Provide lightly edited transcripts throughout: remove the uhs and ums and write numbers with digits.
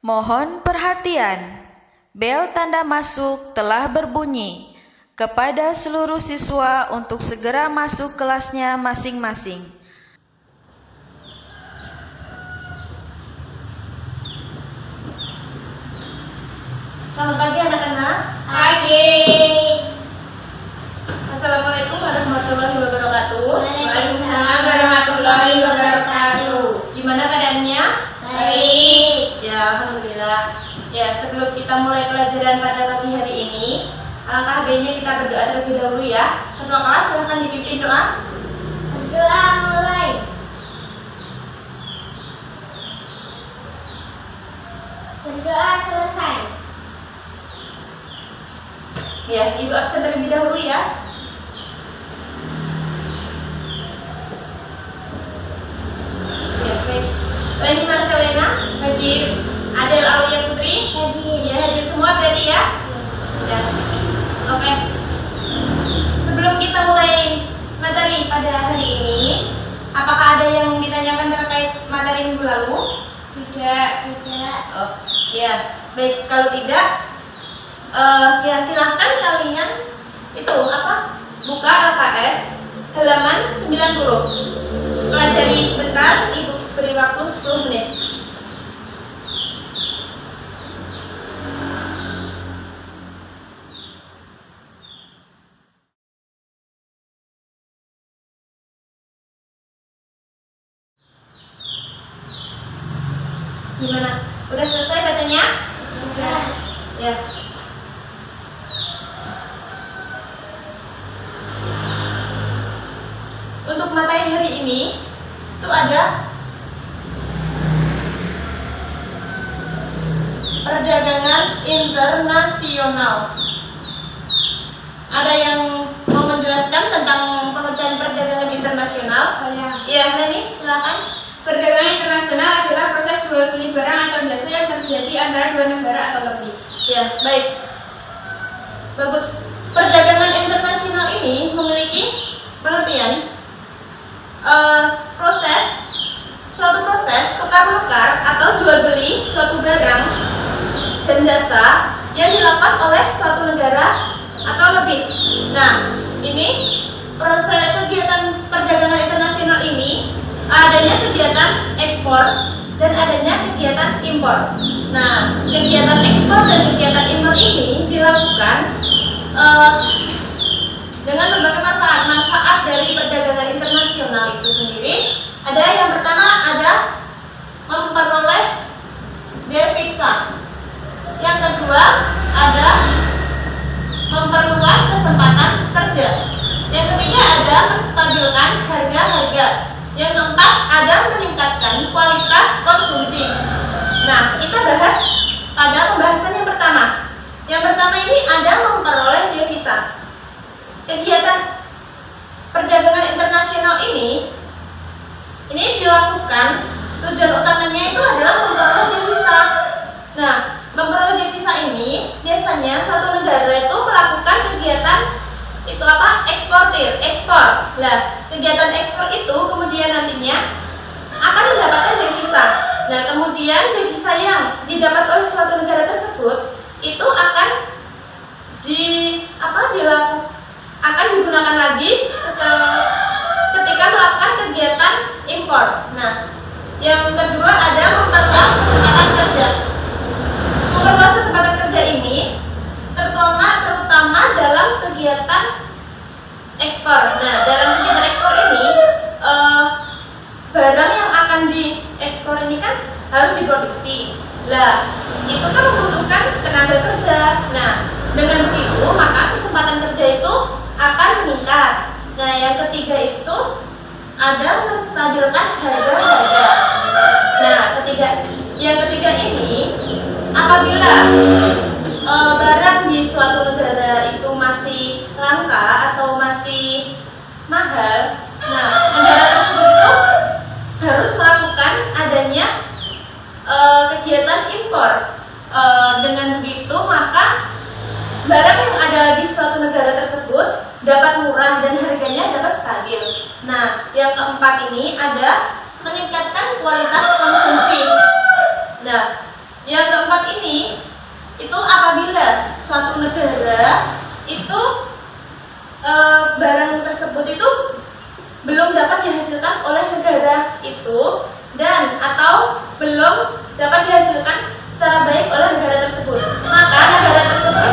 Mohon perhatian, bel tanda masuk telah berbunyi. Kepada seluruh siswa untuk segera masuk kelasnya masing-masing. Selamat pagi anak-anak. Pagi. Assalamualaikum warahmatullahi wabarakatuh. Waalaikumsalam warahmatullahi wabarakatuh. Gimana keadaannya? Baik. Ya, alhamdulillah. Ya, sebelum kita mulai pelajaran pada pagi hari ini, alangkah baiknya kita berdoa terlebih dahulu ya. Ketua kelas silahkan dipimpin doa. Berdoa mulai. Berdoa selesai. Ya, Ibu absen terlebih dahulu ya. Ya, baik. Ini Marcelina, hadir. Adel Aulia Putri, Hadir. ya hadir semua berarti ya. Ya. Oke. Sebelum kita mulai materi pada hari ini, apakah ada yang ditanyakan terkait materi minggu lalu? Tidak. Oh, ya. Baik, kalau tidak, ya silahkan kalian itu apa? Buka LKS halaman 90. Pelajari sebentar, Ibu beri waktu 10 menit. Gimana? Udah selesai bacanya? Sudah. Ya. Untuk materi hari ini itu ada perdagangan internasional. Ada yang mau menjelaskan tentang pengertian perdagangan internasional? Ya, Nani, silakan. Perdagangan internasional adalah proses jual beli barang atau jasa yang terjadi antara dua negara atau lebih. Ya, baik. Bagus. Perdagangan internasional ini memiliki pengertian suatu proses tukar-menukar atau jual beli suatu barang dan jasa yang dilakukan oleh suatu negara atau lebih. Nah, ini proses kegiatan perdagangan internasional ini adanya kegiatan ekspor dan adanya kegiatan impor. Nah, kegiatan ekspor dan kegiatan impor ini dilakukan dengan berbagai manfaat dari perdagangan internasional itu sendiri. Ada yang pertama ada memperoleh devisa. Yang kedua ada memperluas kesempatan kerja. Yang ketiga ada menstabilkan harga-harga. Yang keempat ada meningkatkan kualitas konsumsi. Nah, kita bahas pada pembahasan yang pertama. Yang pertama ini ada memperoleh devisa. Kegiatan perdagangan internasional ini dilakukan, tujuan utamanya itu adalah memperoleh devisa. Nah, memperoleh devisa ini biasanya suatu negara itu melakukan kegiatan itu apa? Ekspor. Nah, kegiatan ekspor itu kemudian nantinya akan mendapatkan devisa. Nah, kemudian devisa yang didapat oleh suatu negara tersebut itu akan akan digunakan lagi ketika melakukan kegiatan impor. Nah, yang kedua ada memperluas kesempatan kerja. Memperluas kesempatan kerja ini terutama dalam kegiatan ekspor. Nah, dalam kegiatan ekspor ini barang yang akan diekspor ini kan harus diproduksi. Lah, itu kan membutuhkan tenaga kerja. Nah, dengan begitu maka kesempatan kerja itu akan meningkat. Nah, yang ketiga itu ada menstabilkan harga-harga. Nah, yang ketiga ini apabila barang di suatu negara itu masih langka atau masih mahal, nah negara tersebut itu harus melakukan adanya kegiatan impor. Dengan begitu maka barang yang ada di suatu negara tersebut dapat murah dan harganya dapat stabil. Nah, yang keempat ini ada meningkatkan kualitas konsumsi. Nah, Yang keempat ini itu apabila suatu negara itu barang tersebut itu belum dapat dihasilkan oleh negara itu dan atau belum dapat dihasilkan secara baik oleh negara tersebut, maka negara tersebut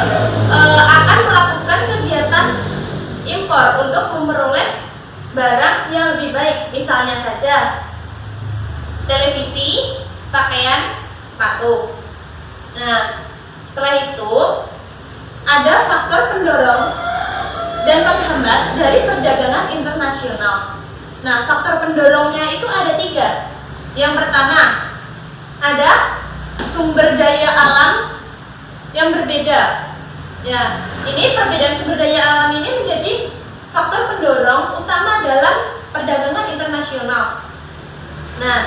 akan melakukan kegiatan impor untuk memperoleh barang yang lebih baik, misalnya saja televisi, pakaian, sepatu. Nah, setelah itu ada faktor pendorong dan penghambat dari perdagangan internasional. Nah, faktor pendorongnya itu ada 3. Yang pertama, ada sumber daya alam yang berbeda. Ya, ini perbedaan sumber daya alam ini menjadi faktor pendorong utama dalam perdagangan internasional. Nah,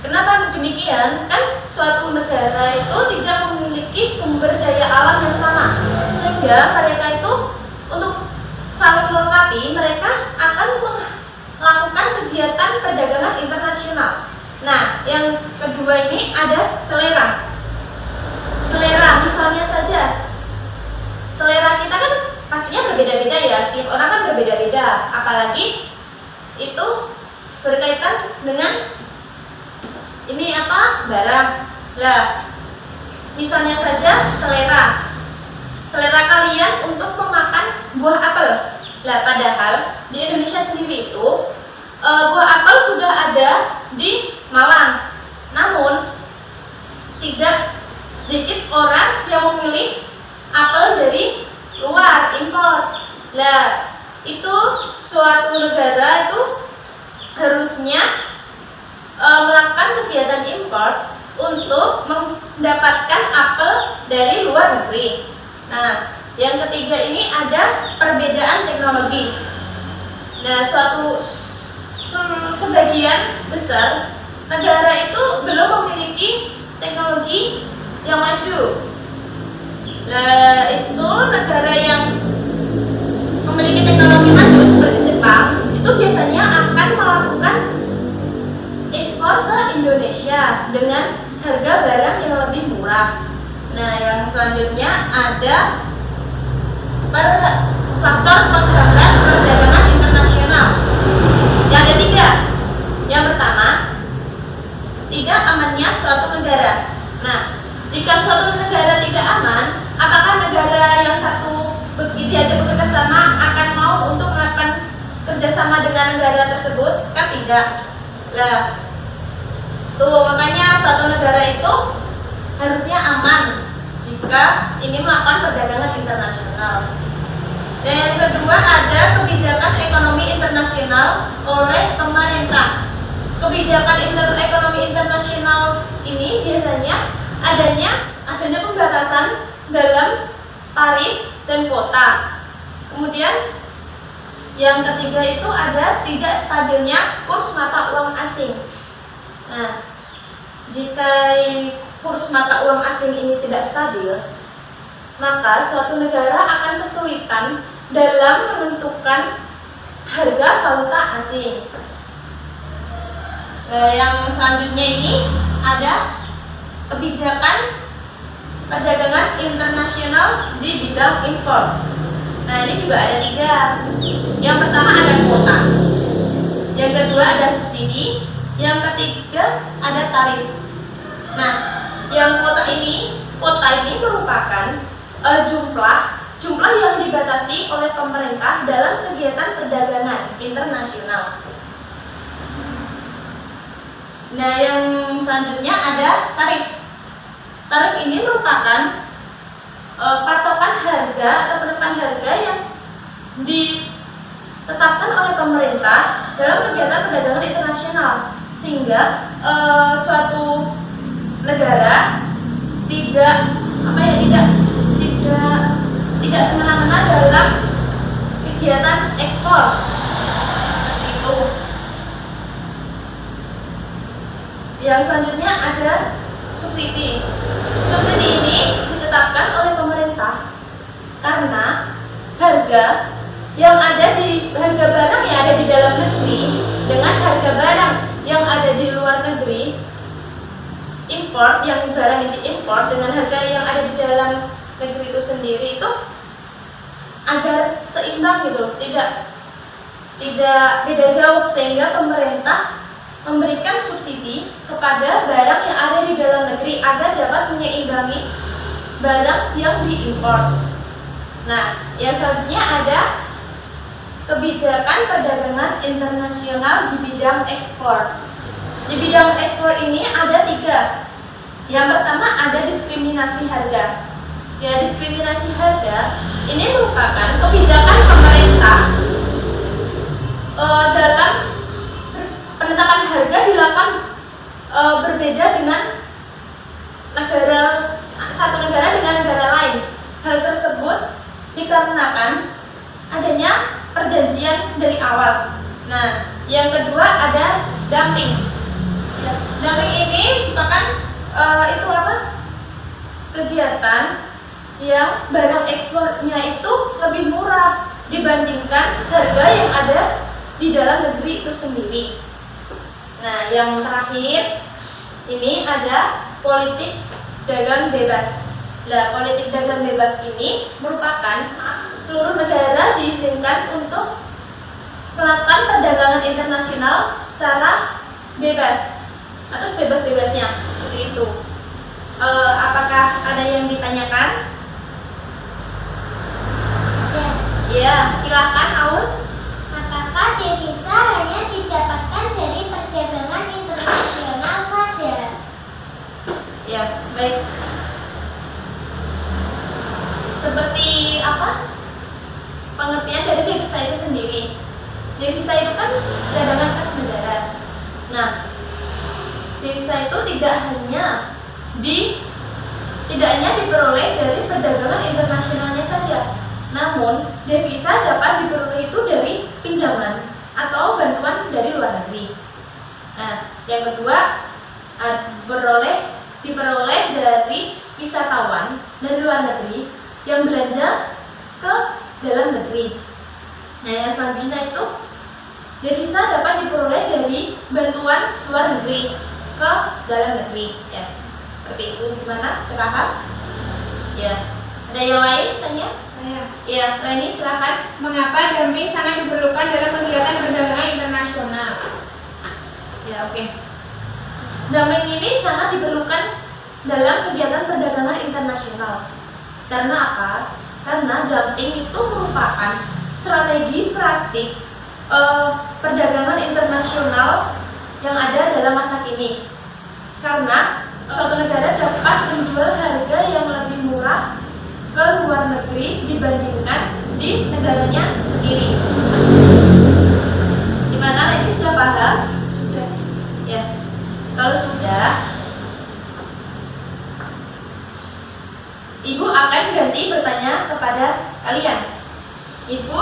kenapa demikian? Kan suatu negara itu tidak memiliki sumber daya alam yang sama, sehingga mereka itu untuk saling melengkapi, mereka akan melakukan kegiatan perdagangan internasional. Nah, yang kedua ini ada selera. Selera, misalnya saja, selera kita kan pastinya berbeda-beda ya, setiap orang kan berbeda-beda, apalagi itu berkaitan dengan ini apa? Barang. Lah, misalnya saja selera. Selera kalian untuk memakan buah apel. Lah, padahal di Indonesia sendiri itu buah apel sudah ada di Malang. Namun tidak sedikit orang yang memilih apel dari luar, impor. Lah, itu suatu negara itu harusnya melakukan kegiatan impor untuk mendapatkan apel dari luar negeri. Nah, yang ketiga ini ada perbedaan teknologi. Nah, sebagian besar negara itu belum memiliki teknologi yang maju. Nah, itu negara yang memiliki teknologi maju seperti Jepang itu biasanya akan melakukan ekspor ke Indonesia dengan harga barang yang lebih murah. Nah, yang selanjutnya ada faktor penghambat perdagangan internasional. Yang ada 3. Yang pertama, tidak amannya suatu negara. Nah, jika suatu negara tidak aman, apakah negara yang satu diajak bekerja sama akan mau untuk melakukan kerjasama dengan negara tersebut? Kan tidak. Lah, tuh makanya suatu negara itu harusnya aman jika ingin melakukan perdagangan internasional. Dan yang kedua ada kebijakan ekonomi internasional oleh pemerintah. Kebijakan ekonomi internasional ini biasanya adanya pembatasan dalam tarif dan kuota. Kemudian yang ketiga itu ada tidak stabilnya kurs mata uang asing. Nah, jika kurs mata uang asing ini tidak stabil, maka suatu negara akan kesulitan dalam menentukan harga valuta asing. Yang selanjutnya ini ada kebijakan perdagangan internasional di bidang impor. Nah, ini juga ada 3. Yang pertama ada kuota, yang kedua ada subsidi, yang ketiga ada tarif. Nah, yang kuota ini merupakan jumlah yang dibatasi oleh pemerintah dalam kegiatan perdagangan internasional. Nah, yang selanjutnya ada tarif. Tarif ini merupakan patokan harga atau penetapan harga yang ditetapkan oleh pemerintah dalam kegiatan perdagangan internasional, sehingga suatu negara tidak semena-mena dalam kegiatan ekspor. Itu. Yang selanjutnya ada subsidi. Subsidi ini ditetapkan oleh pemerintah karena harga barang yang ada di dalam negeri dengan harga barang yang ada di luar negeri diimpor, yang barang yang diimpor dengan harga yang ada di dalam negeri itu sendiri itu agar seimbang gitu, tidak beda jauh, sehingga pemerintah memberikan subsidi kepada barang yang ada di dalam negeri agar dapat menyeimbangi barang yang diimpor. Nah, yang selanjutnya ada kebijakan perdagangan internasional di bidang ekspor. Di bidang ekspor ini ada 3. Yang pertama ada diskriminasi harga. Ya, diskriminasi harga ini merupakan kebijakan pemerintah dalam penetapan harga dilakukan berbeda dengan satu negara dengan negara lain. Hal tersebut dikarenakan adanya perjanjian dari awal. Nah, yang kedua ada dumping. Ya, dumping ini merupakan kegiatan yang barang ekspornya itu lebih murah dibandingkan harga yang ada di dalam negeri itu sendiri. Nah, yang terakhir ini ada politik dagang bebas. Nah, politik dagang bebas ini merupakan seluruh negara diizinkan untuk melakukan perdagangan internasional secara bebas atau sebebas-bebasnya, seperti itu. Apakah ada yang ditanyakan? Ya, silakan Aun. Apakah devisa hanya didapatkan dari perdagangan internasional saja? Ya, baik. Seperti apa pengertian dari devisa itu sendiri? Devisa itu kan cadangan kas negara. Nah, devisa itu tidak hanya diperoleh dari perdagangan internasionalnya saja, namun devisa dapat diperoleh itu dari pinjaman atau bantuan dari luar negeri. Nah, yang kedua diperoleh dari wisatawan dari luar negeri yang belanja ke dalam negeri. Nah, yang selanjutnya itu devisa dapat diperoleh dari bantuan luar negeri ke dalam negeri. Yes, seperti itu. Gimana? Paham? Ya. Ada yang lain tanya? Saya. Ya, Leni silakan. Mengapa dumping sangat diperlukan dalam kegiatan perdagangan internasional? Ya, oke. Dumping ini sangat diperlukan dalam kegiatan perdagangan internasional. Karena apa? Karena dumping itu merupakan strategi praktik perdagangan internasional yang ada dalam masa kini. Karena suatu negara dapat menjual harga yang lebih murah ke luar negeri dibandingkan di negaranya sendiri. Gimana, ini sudah paham? Sudah. Ya. Kalau sudah, Ibu akan ganti bertanya kepada kalian. Ibu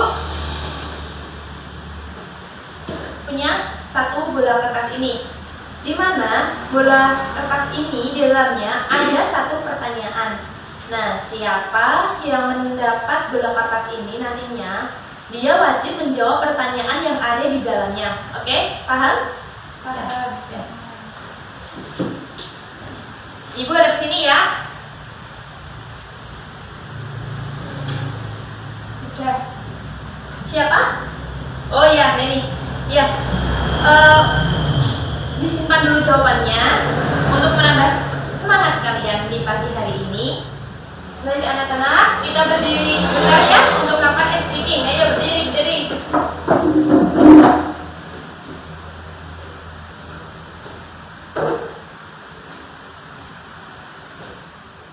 punya satu bola kertas ini, di mana bola kertas ini di dalamnya ada satu pertanyaan. Nah, siapa yang mendapat bola kertas ini nantinya dia wajib menjawab pertanyaan yang ada di dalamnya. Oke, paham? Paham. Ya. Ibu ada di sini ya. Udah. Siapa? Oh ya, Neni. Ya. Disimpan dulu jawabannya untuk menambah semangat kalian di pagi hari ini. Baik anak-anak, kita berdiri sebentar ya untuk melakukan speaking. Ayo berdiri.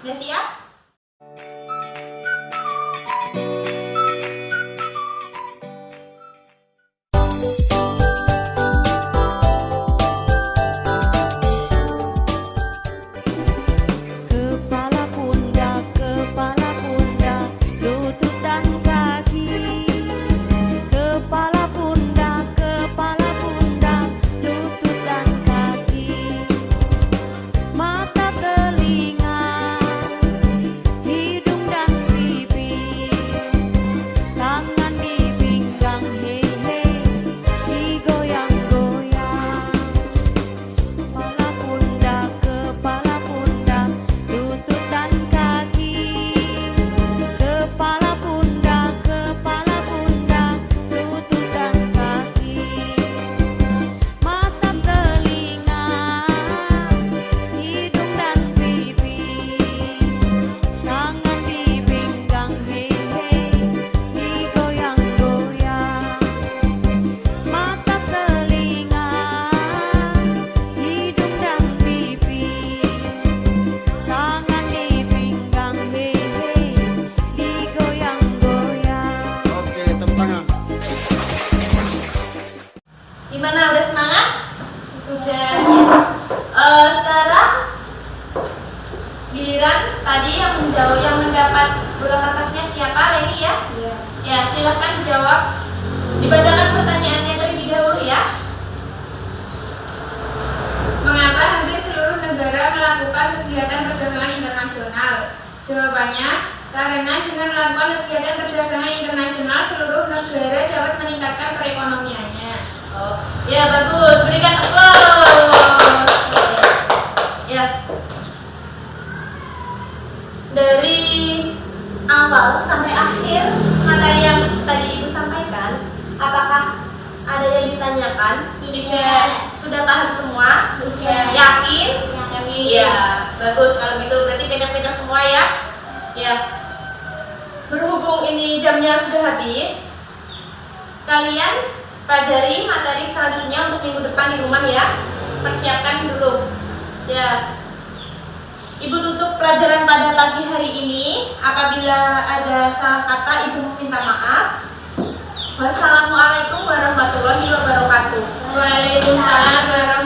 Udah siap? Jawabannya, karena dengan melakukan kegiatan perdagangan internasional, seluruh negara dapat meningkatkan perekonomiannya. Oh, ya bagus. Berikan aplaus. Ya. Dari awal sampai akhir materi yang tadi Ibu sampaikan, apakah ada yang ditanyakan? Tidak. Sudah paham semua? Sudah. Yakin? Yakin. Iya, bagus. Kalau gitu berarti pegang-pegang semua ya. Ya. Berhubung ini jamnya sudah habis, kalian pelajari materi selanjutnya untuk minggu depan di rumah ya. Persiapkan dulu. Ya. Ibu tutup pelajaran pada pagi hari ini. Apabila ada salah kata, Ibu meminta maaf. Wassalamualaikum warahmatullahi wabarakatuh. Waalaikumsalam warahmatullahi